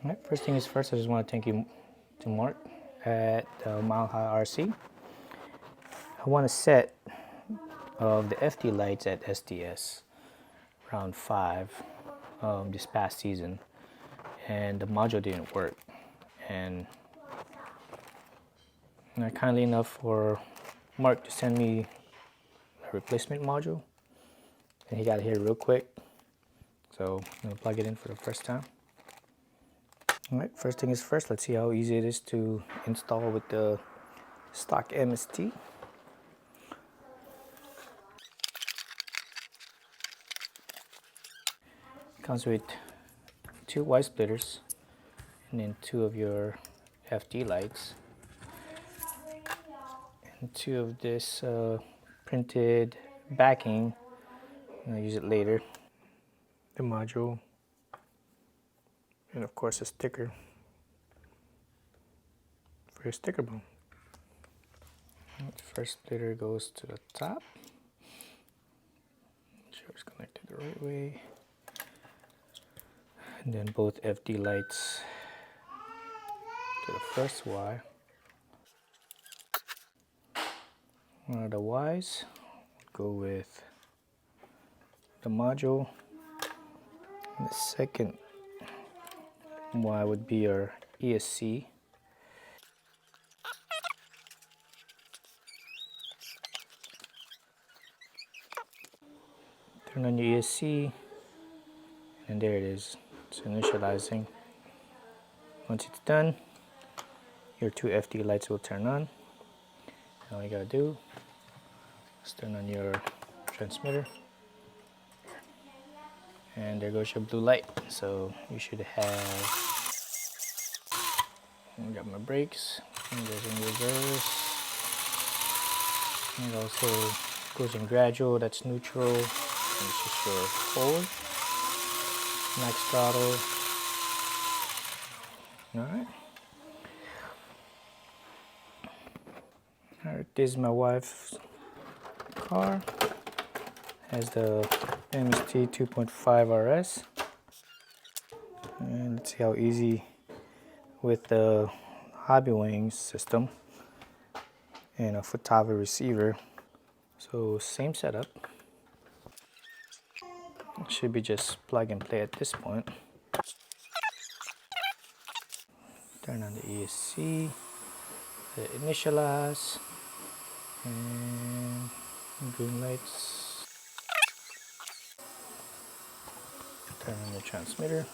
Alright, first thing is first, I just want to thank you to Mark at Mile High RC. I want a set of the FD lights at SDS round 5 this past season, and the module didn't work. And kindly enough for Mark to send me a replacement module, and he got it here real quick. So I'm gonna plug it in for the first time. Alright, first thing is first, let's see how easy it is to install with the stock MST. Comes with 2 Y splitters and then 2 of your FD lights and 2 of this printed backing. I'm gonna use it later. The module, and of course a sticker for your sticker boom. The first splitter goes to the top. Make sure it's connected the right way. And then both FD lights to the first Y. One of the Ys go with the module. And the second Y would be our ESC. Turn on your ESC, and there it is. It's initializing. Once it's done, your 2 FD lights will turn on. And all you gotta do is turn on your transmitter, and there goes your blue light. So you should have, I got my brakes, and goes in reverse, and it also goes in gradual, that's neutral, and it's just your forward, max throttle. Alright. Alright, this is my wife's car. Has the MST 2.5 RS. And let's see how easy with the Hobby Wings system and a Futaba receiver. So same setup. It should be just plug and play at this point. Turn on the ESC, hit initialize, and green lights. Turn on the transmitter.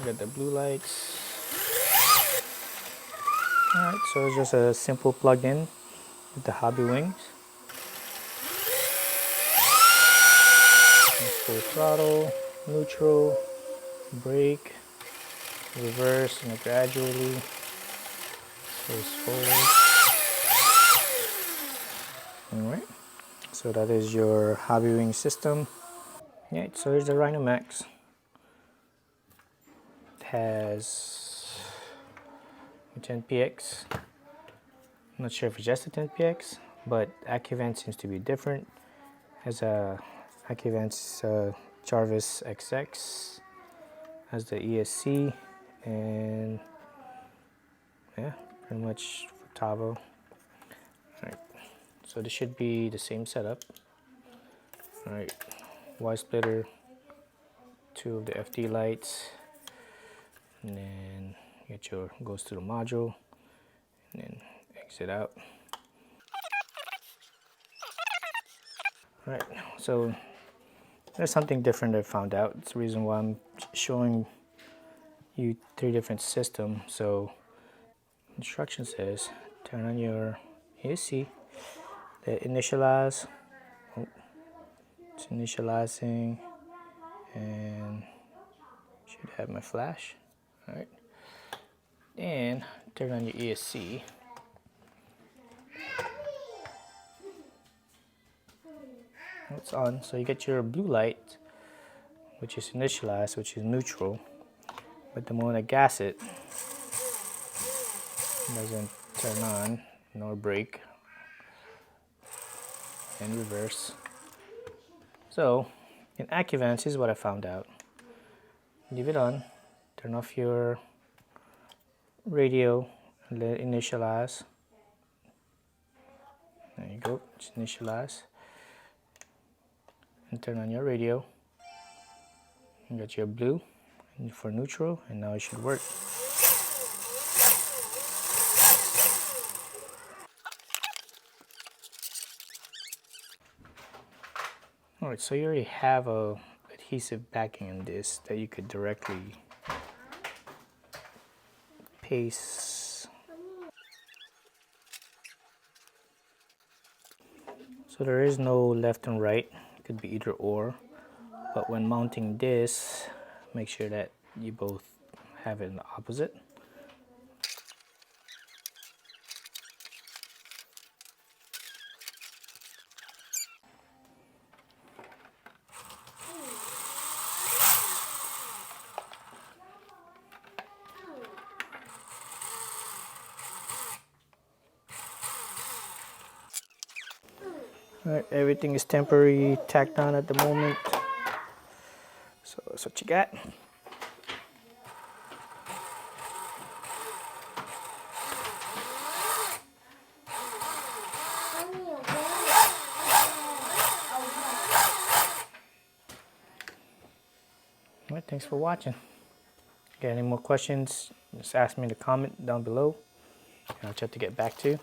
Got the blue lights. Alright, so it's just a simple plug-in with the Hobby Wings. Full throttle, neutral, brake, reverse, and gradually goes forward. Alright, so that is your Hobby Wing system. Yeah, so here's the Rhino Max. It has a 10px. I'm not sure if it's just a 10px, but Acuvance seems to be different. It has a Acuvance Jarvis XX, has the ESC, and yeah, pretty much Futaba. Alright, so this should be the same setup. Alright, Y splitter, 2 of the FD lights, and then goes to the module, and then exit out. Alright, so there's something different I found out. It's the reason why I'm showing you 3 different systems. So instruction says turn on your ESC, let initialize. Oh, it's initializing, and should have my flash. Alright, and turn on your ESC. It's on, so you get your blue light, which is initialized, which is neutral. But the moment I gas it, doesn't turn on, nor brake, and reverse. So in Acuvance, this is what I found out. leave it on, turn off your radio and let it initialize. There you go, just initialize. And turn on your radio. You got your blue for neutral, and now it should work. Alright, so you already have a adhesive backing in this that you could directly paste. So there is no left and right, it could be either or, but when mounting this, make sure that you both have it in the opposite. Alright, everything is temporary tacked on at the moment. So that's what you got. Alright, thanks for watching. Got any more questions, just ask me in the comment down below, and I'll try to get back to you.